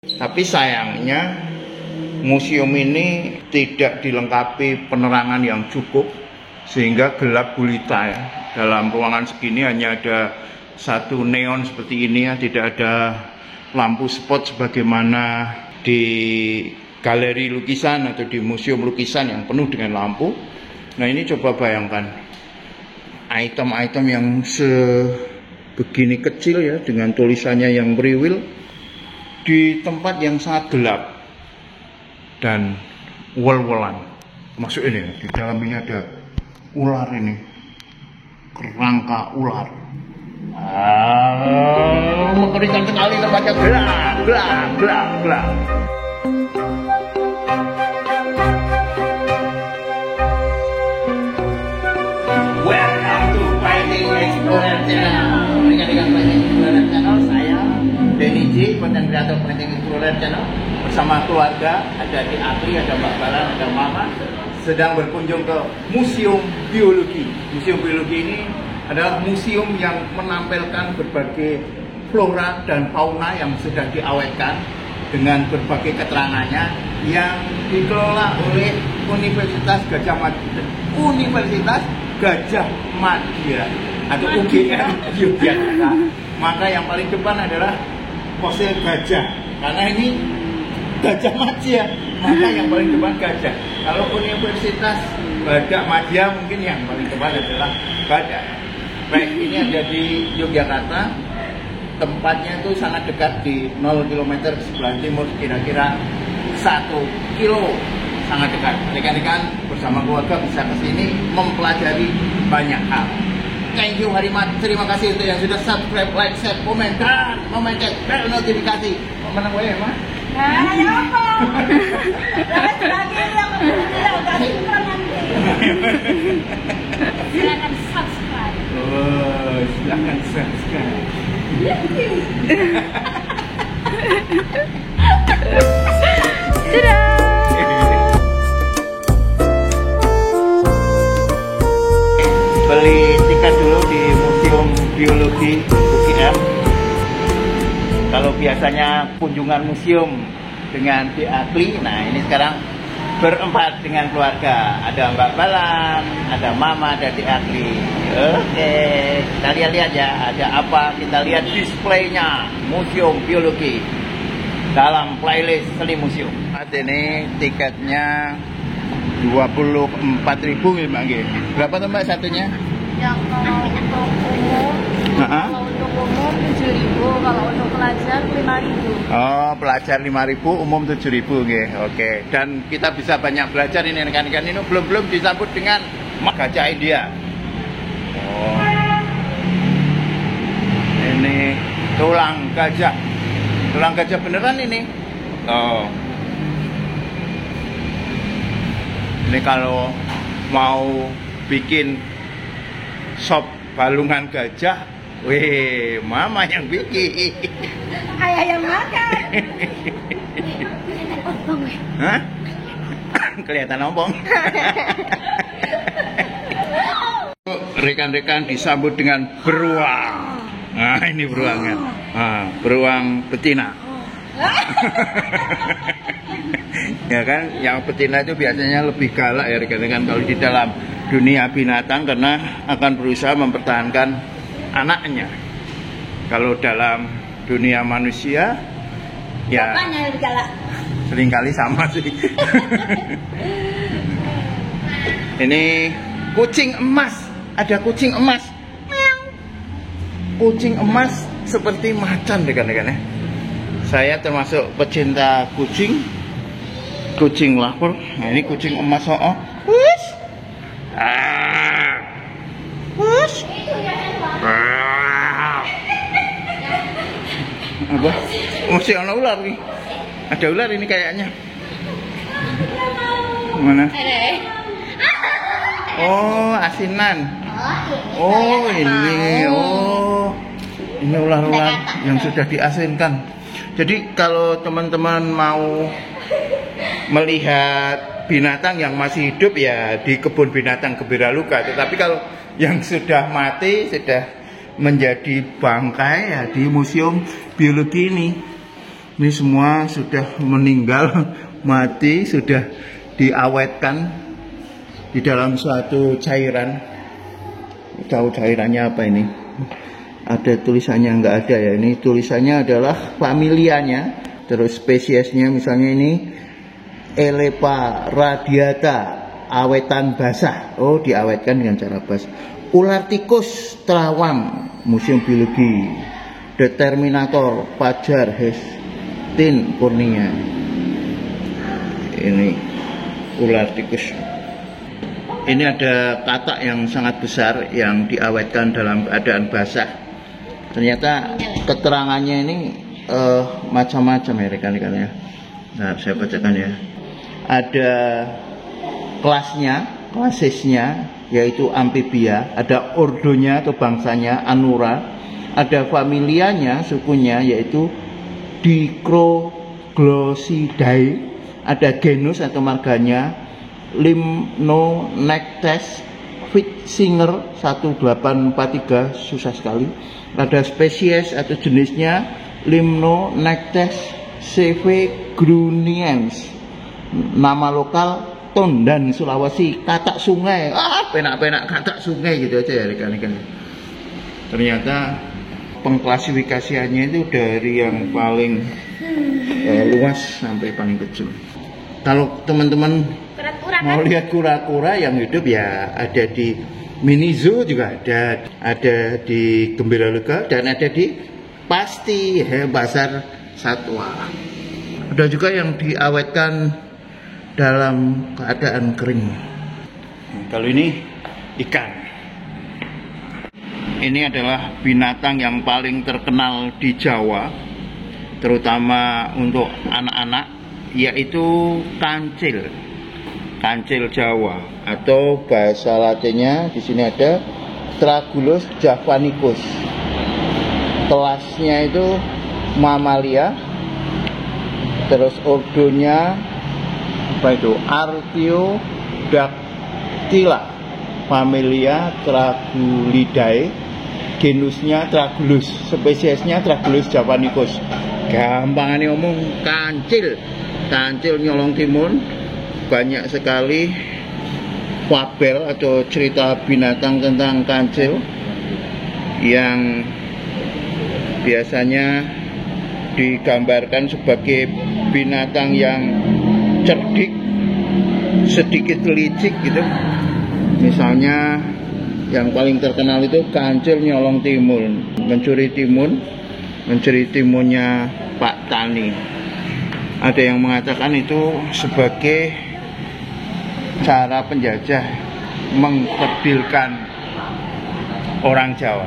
Tapi sayangnya museum ini tidak dilengkapi penerangan yang cukup sehingga gelap gulita ya. Dalam ruangan segini hanya ada satu neon seperti ini ya, tidak ada lampu spot sebagaimana di galeri lukisan atau di museum lukisan yang penuh dengan lampu. Nah ini coba bayangkan item-item yang sebegini kecil ya dengan tulisannya yang beriwil di tempat yang sangat gelap dan wol-wolan. Masuk ini, di dalam ini ada ular ini, kerangka ular. Mengerikan sekali tempatnya, gelap. Welcome to Fighting Explorer Channel. Dengan Fighting Explorer Channel, saya Denny J, konten kreator Fighting Explorer Channel, bersama keluarga, ada Di Akli, ada Mbak Balan, ada Mama, sedang berkunjung ke Museum Biologi. Museum Biologi ini adalah museum yang menampilkan berbagai flora dan fauna yang sudah diawetkan dengan berbagai keterangannya yang dikelola oleh Universitas Gajah Mada atau UGM Yogyakarta. Maka yang paling depan adalah fosil gajah, karena ini Gajah Mada, maka yang paling depan gajah. Kalau Universitas Badak Madya mungkin yang paling depan adalah badak. Baik, ini ada di Yogyakarta. Tempatnya itu sangat dekat di 0 km sebelah timur, kira-kira 1 kilo, sangat dekat. Rekan-rekan bersama keluarga bisa ke sini mempelajari banyak hal. Thank you very much. Terima kasih untuk yang sudah subscribe, like, share, komen, dan memencet bel notifikasi. Menang gue ya, Mas? Nah, ya apa? Silakan subscribe. Oh, silakan subscribe. Dadah. Beli tiket dulu di Museum Biologi UGM. Kalau biasanya kunjungan museum dengan Di Akli, nah ini sekarang berempat dengan keluarga. Ada Mbak Balan, ada Mama, ada Di Akli. Oke, kita lihat-lihat ya, ada apa? Kita lihat displaynya Museum Biologi dalam playlist Seni Museum. Ini tiketnya 24.000 ya, berapa tuh Mbak satunya? Yang kalau untuk umum, kalau untuk umum 7.000, kalau untuk pelajar 5.000. Oh, pelajar 5.000, umum 7.000 nggih. Oke. Dan kita bisa banyak belajar ini rekan-rekan. Ini belum disambut dengan gajah India. Oh. Ini tulang gajah. Tulang gajah beneran ini. Oh. Ini kalau mau bikin sop balungan gajah, weh, Mama yang bikin. Ayah yang makan. Hah? Kelihatan ompong. Rekan-rekan disambut dengan beruang. Nah, ini beruangnya. Nah, beruang betina. Ya kan, yang betina itu biasanya lebih galak ya rekan-rekan kalau di dalam dunia binatang, karena akan berusaha mempertahankan anaknya. Kalau dalam dunia manusia ya seringkali sama sih. Ini kucing emas, ada kucing emas. Kucing emas seperti macan rekan-rekan ya. Saya termasuk pecinta kucing lapor. Nah, ini kucing emas. Wush. Wush. Apa? Masih ada ular nih. Ada ular ini kayaknya. Mana? Oh, asinan. Oh, ini. Oh. Ini ular-ular yang sudah diasinkan. Jadi kalau teman-teman mau melihat binatang yang masih hidup ya di kebun binatang Gebiraluka, tetapi kalau yang sudah mati, sudah menjadi bangkai ya di Museum Biologi ini. Ini semua sudah meninggal, mati, sudah diawetkan di dalam suatu cairan. Tahu cairannya apa ini? Ada tulisannya, nggak ada ya. Ini tulisannya adalah familianya, terus spesiesnya misalnya ini Elepa radiata, awetan basah. Oh, diawetkan dengan cara basah. Ular tikus terawang, Museum Biologi. Determinator Pajar Hestin Kurnia. Ini ular tikus. Ini ada katak yang sangat besar yang diawetkan dalam keadaan basah. Ternyata keterangannya ini macam-macam ya rekan-rekan ya. Nah, saya bacakan ya. Ada klasisnya yaitu amphibia, ada ordonya atau bangsanya Anura, ada familianya, sukunya yaitu Dicroglossidae, ada genus atau marganya Limnonectes Fitzinger 1843, susah sekali. Ada spesies atau jenisnya Limnonectes sevegruniens, nama lokal Tondan Sulawesi, katak sungai. Penak-penak katak sungai gitu aja ya rekan-rekan. Ternyata pengklasifikasiannya itu dari yang paling luas sampai paling kecil. Kalau teman-teman mau lihat kura-kura yang hidup ya ada di mini zoo juga ada di Gembira Lega dan ada di Pasti Pasar Satwa. Ada juga yang diawetkan dalam keadaan kering. Kalau ini ikan. Ini adalah binatang yang paling terkenal di Jawa, terutama untuk anak-anak, yaitu kancil. Kancil Jawa atau bahasa Latinnya di sini ada Tragulus javanicus. Kelasnya itu mamalia. Terus ordonya apa itu? Artiodactyla, familia Tragulidae, genusnya Tragulus, spesiesnya Tragulus javanicus. Gampangannya ngomong kancil nyolong timun. Banyak sekali fabel atau cerita binatang tentang kancil yang biasanya digambarkan sebagai binatang yang cerdik, sedikit licik gitu. Misalnya yang paling terkenal itu kancil nyolong timun, mencuri timunnya Pak Tani. Ada yang mengatakan itu sebagai cara penjajah mengkerdilkan orang Jawa.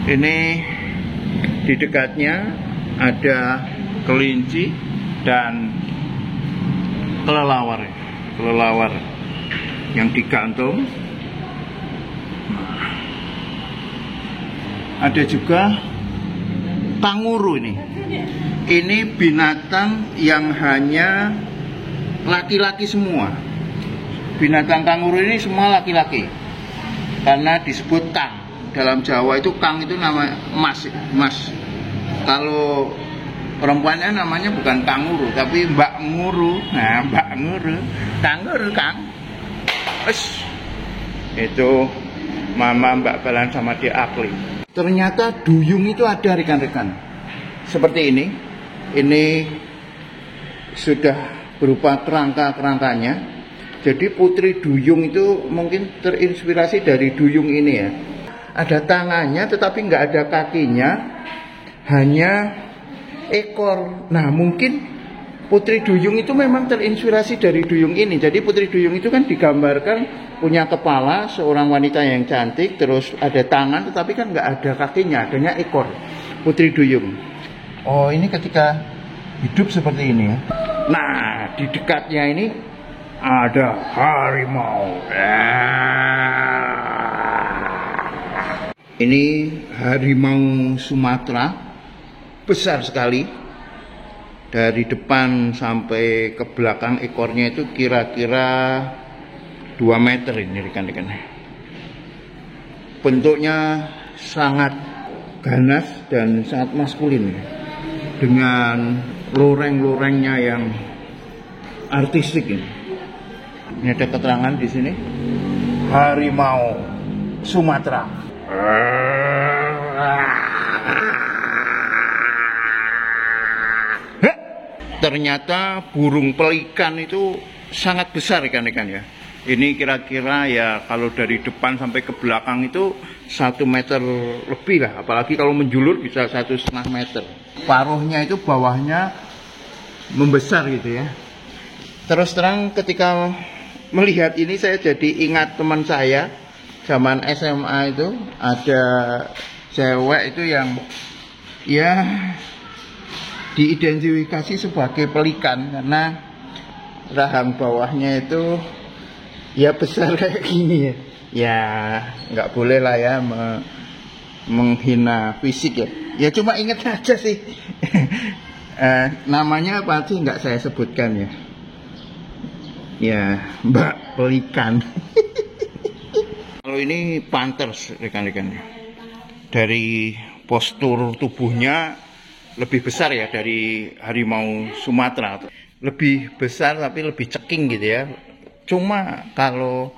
Ini di dekatnya ada kelinci dan kelelawar yang digantung. Ada juga kanguru ini. Ini binatang yang hanya laki-laki semua. Binatang kanguru ini semua laki-laki. Karena disebut kang. Dalam Jawa itu kang itu nama mas. Kalau perempuannya namanya bukan kanguru tapi mbak nguru. Nah, mbak nguru, kanguru kang. Itu mama Mbak Balan sama dia Akli. Ternyata duyung itu ada rekan-rekan. Seperti ini. Ini sudah berupa kerangkanya. Jadi putri duyung itu mungkin terinspirasi dari duyung ini ya. Ada tangannya tetapi nggak ada kakinya, hanya ekor. Nah mungkin putri duyung itu memang terinspirasi dari duyung ini. Jadi putri duyung itu kan digambarkan punya kepala seorang wanita yang cantik, terus ada tangan tetapi kan nggak ada kakinya, adanya ekor. Putri duyung. Oh ini ketika hidup seperti ini ya. Nah di dekatnya ini ada harimau. Ini harimau Sumatera, besar sekali. Dari depan sampai ke belakang ekornya itu kira-kira 2 meter ini rekan-rekan. Bentuknya sangat ganas dan sangat maskulin. dengan loreng-lorengnya yang artistik ini. Ini ada keterangan di sini. Harimau Sumatera. Ternyata burung pelikan itu sangat besar ikan-ikan ya. Ini kira-kira ya kalau dari depan sampai ke belakang itu 1 meter lebih lah. Apalagi kalau menjulur bisa 1,5 meter. Paruhnya itu bawahnya membesar gitu ya. Terus terang ketika melihat ini saya jadi ingat teman saya zaman SMA itu, ada cewek itu yang ya diidentifikasi sebagai pelikan karena rahang bawahnya itu ya besar kayak gini ya. Ya nggak boleh lah ya menghina fisik ya. Ya cuma ingat aja sih. Namanya pasti nggak saya sebutkan ya. Ya Mbak Pelikan. Kalau ini panthers rekan-rekan. Dari postur tubuhnya lebih besar ya dari harimau Sumatera. Lebih besar tapi lebih ceking gitu ya. Cuma kalau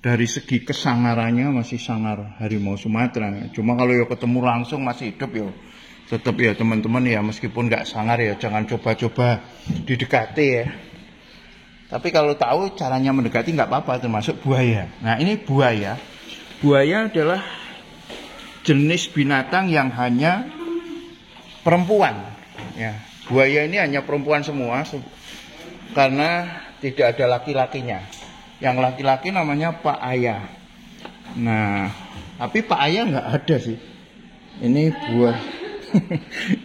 dari segi kesangarannya masih sangar harimau Sumatera. Cuma kalau ya ketemu langsung masih hidup ya. Tetap ya teman-teman ya, meskipun nggak sangar ya jangan coba-coba didekati ya. Tapi kalau tahu caranya mendekati nggak apa-apa, termasuk buaya. Nah ini buaya. Buaya adalah jenis binatang yang hanya perempuan. Ya, buaya ini hanya perempuan semua karena tidak ada laki-lakinya. Yang laki-laki namanya Pak Ayah. Nah, tapi Pak Ayah nggak ada sih. Ini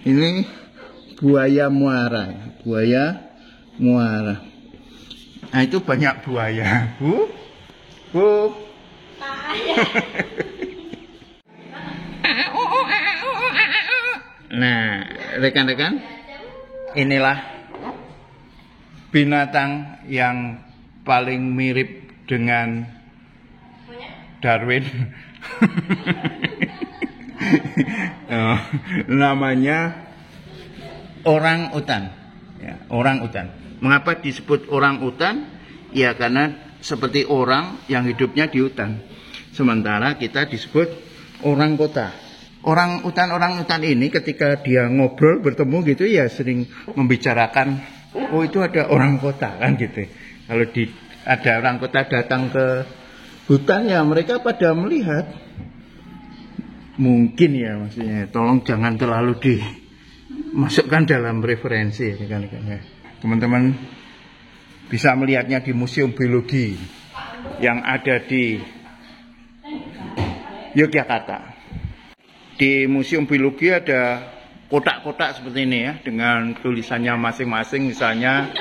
ini buaya muara, buaya muara. Nah itu banyak buaya, Bu. Nah, rekan-rekan, inilah binatang yang paling mirip dengan Darwin. Namanya orang utan. Ya, orang utan. Mengapa disebut orang utan? Ya karena seperti orang yang hidupnya di hutan. Sementara kita disebut orang kota. Orang utan ini ketika dia ngobrol bertemu gitu ya sering membicarakan, oh itu ada orang kota kan gitu. Kalau ada orang kota datang ke hutan ya mereka pada melihat. Mungkin ya maksudnya, tolong jangan terlalu dimasukkan dalam referensi kan. Teman-teman bisa melihatnya di Museum Biologi yang ada di Yogyakarta. Di Museum Biologi ada kotak-kotak seperti ini ya, dengan tulisannya masing-masing, misalnya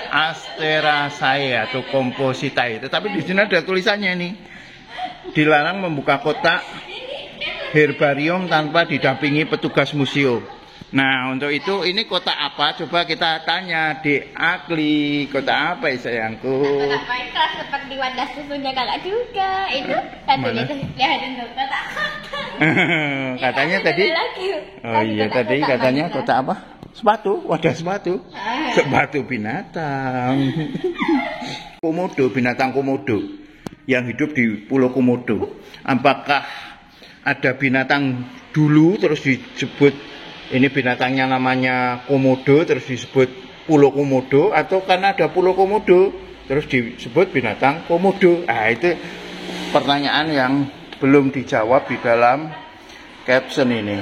Asteraceae atau Compositae. Tetapi di sini ada tulisannya ini, dilarang membuka kotak herbarium tanpa didampingi petugas museum. Nah untuk itu ini kotak apa? Coba kita tanya di Akli, kotak apa ya sayangku? Kotak Minecraft seperti wadah susunya kakak juga. Itu katanya lihatin tuh kotak. Katanya tadi. Oh iya tadi katanya kotak apa? Sepatu, wadah sepatu. Sepatu binatang. Komodo, binatang komodo yang hidup di Pulau Komodo. Apakah ada binatang dulu terus disebut ini binatangnya namanya komodo terus disebut Pulau Komodo, atau karena ada Pulau Komodo terus disebut binatang komodo? Nah itu pertanyaan yang belum dijawab di dalam caption ini.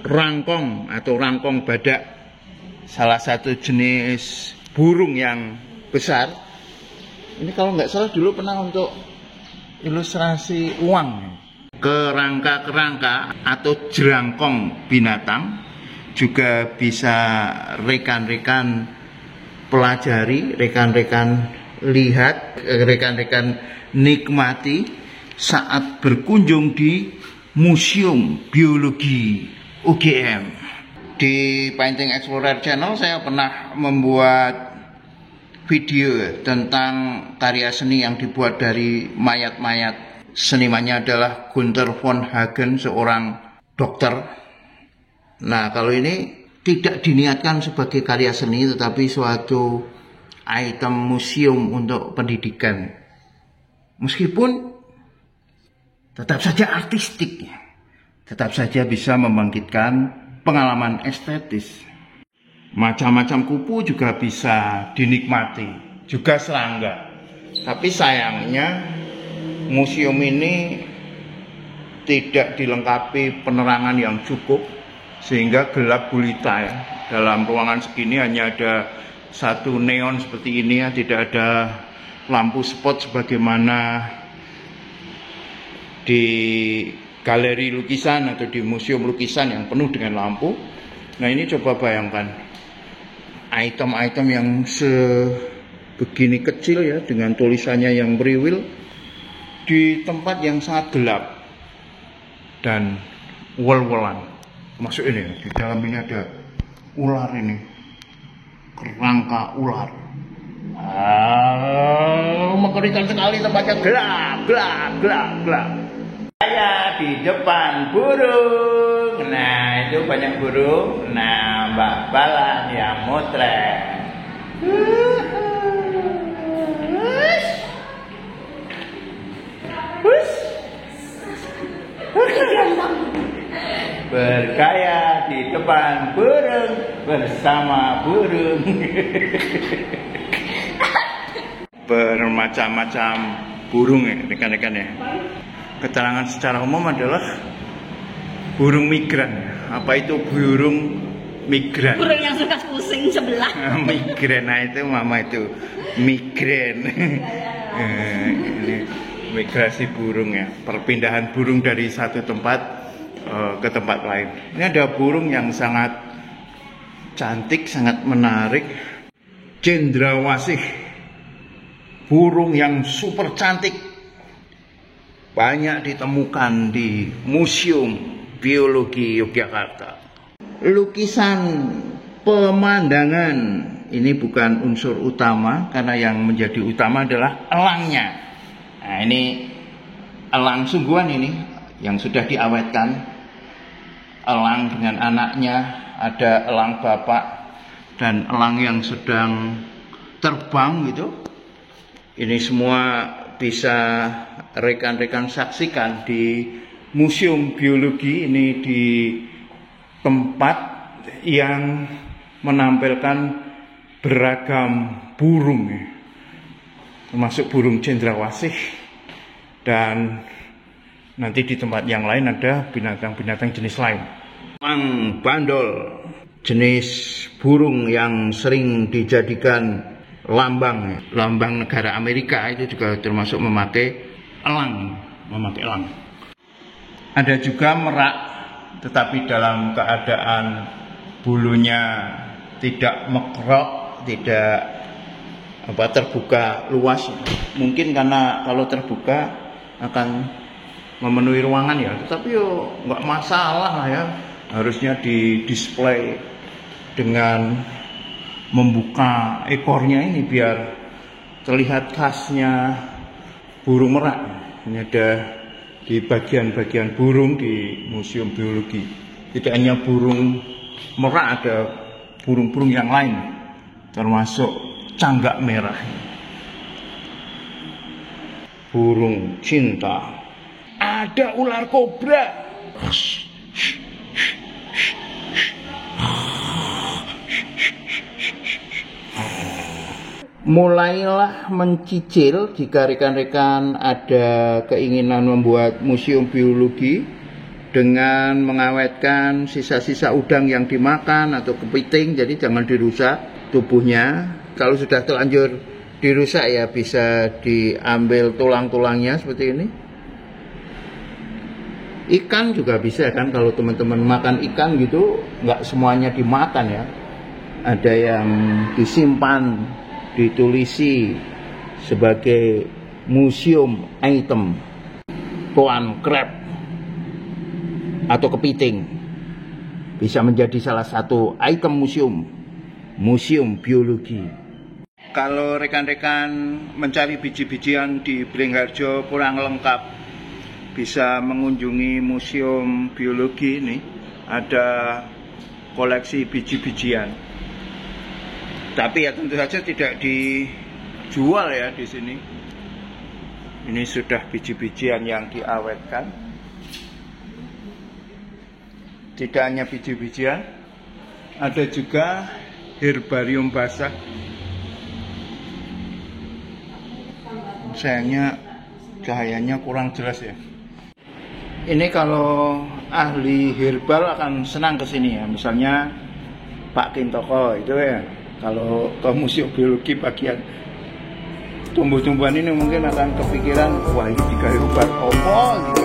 Rangkong atau rangkong badak, salah satu jenis burung yang besar. Ini kalau nggak salah dulu pernah untuk ilustrasi uang. Kerangka-kerangka atau jerangkong binatang juga bisa rekan-rekan pelajari, rekan-rekan lihat, rekan-rekan nikmati saat berkunjung di Museum Biologi UGM. Di Painting Explorer Channel saya pernah membuat video tentang karya seni yang dibuat dari mayat-mayat. Senimannya adalah Gunther von Hagen, seorang dokter. Nah kalau ini tidak diniatkan sebagai karya seni, tetapi suatu item museum untuk pendidikan. Meskipun tetap saja artistik, tetap saja bisa membangkitkan pengalaman estetis. Macam-macam kupu juga bisa dinikmati, juga serangga. Tapi sayangnya museum ini tidak dilengkapi penerangan yang cukup, sehingga gelap gulita ya. Dalam ruangan segini hanya ada satu neon seperti ini ya, tidak ada lampu spot sebagaimana di galeri lukisan atau di museum lukisan yang penuh dengan lampu. Nah, ini coba bayangkan item-item yang sebegini kecil ya, dengan tulisannya yang beriwil di tempat yang sangat gelap dan wol-wolan. Masuk ini, di dalam ini ada ular ini, kerangka ular. Mengerikan sekali, tempatnya gelap. Saya di depan burung. Nah, itu banyak burung. Nah, Mbak Balan yang motret. Bergaya di depan burung bersama burung. Bermacam-macam burung ya, rekan-rekan ya. Keterangan secara umum adalah burung migran. Apa itu burung migran? Burung yang suka pusing sebelah. Migran, nah itu mama itu migran. Ini migrasi burung ya, perpindahan burung dari satu tempat ke tempat lain. Ini ada burung yang sangat cantik, sangat menarik, cendrawasih, burung yang super cantik, banyak ditemukan di Museum Biologi Yogyakarta. Lukisan pemandangan ini bukan unsur utama, karena yang menjadi utama adalah elangnya. Nah, ini elang sungguhan ini yang sudah diawetkan. Elang dengan anaknya, ada elang bapak dan elang yang sedang terbang gitu. Ini semua bisa rekan-rekan saksikan di Museum Biologi ini, di tempat yang menampilkan beragam burung, termasuk burung cendrawasih, dan nanti di tempat yang lain ada binatang-binatang jenis lain. Elang bandol, jenis burung yang sering dijadikan lambang negara Amerika, itu juga termasuk memakai elang. Ada juga merak, tetapi dalam keadaan bulunya tidak mekrok, tidak terbuka luas. Mungkin karena kalau terbuka akan memenuhi ruangan ya, tetapi yo nggak masalah lah ya. Harusnya di display dengan membuka ekornya ini biar terlihat khasnya burung merak. Ini ada di bagian-bagian burung di Museum Biologi. Tidak hanya burung merak, ada burung-burung yang lain, termasuk canggak merah, burung cinta. Ada ular kobra. Mulailah mencicil jika rekan-rekan ada keinginan membuat museum biologi dengan mengawetkan sisa-sisa udang yang dimakan atau kepiting. Jadi jangan dirusak tubuhnya. Kalau sudah terlanjur dirusak ya bisa diambil tulang-tulangnya seperti ini. Ikan juga bisa kan, kalau teman-teman makan ikan gitu, nggak semuanya dimakan ya. Ada yang disimpan, ditulisi sebagai museum item. Tuan crab atau kepiting bisa menjadi salah satu item museum biologi. Kalau rekan-rekan mencari biji-bijian di Beringharjo kurang lengkap, bisa mengunjungi Museum Biologi ini. Ada koleksi biji-bijian. Tapi ya tentu saja tidak dijual ya di sini. Ini sudah biji-bijian yang diawetkan. Tidak hanya biji-bijian, ada juga herbarium basah. Sayangnya cahayanya kurang jelas ya. Ini kalau ahli herbal akan senang ke sini ya. Misalnya Pak Kintoko itu ya. Kalau ke museum biologi bagian tumbuh-tumbuhan ini mungkin akan kepikiran, wah ini digawe obat apa gitu.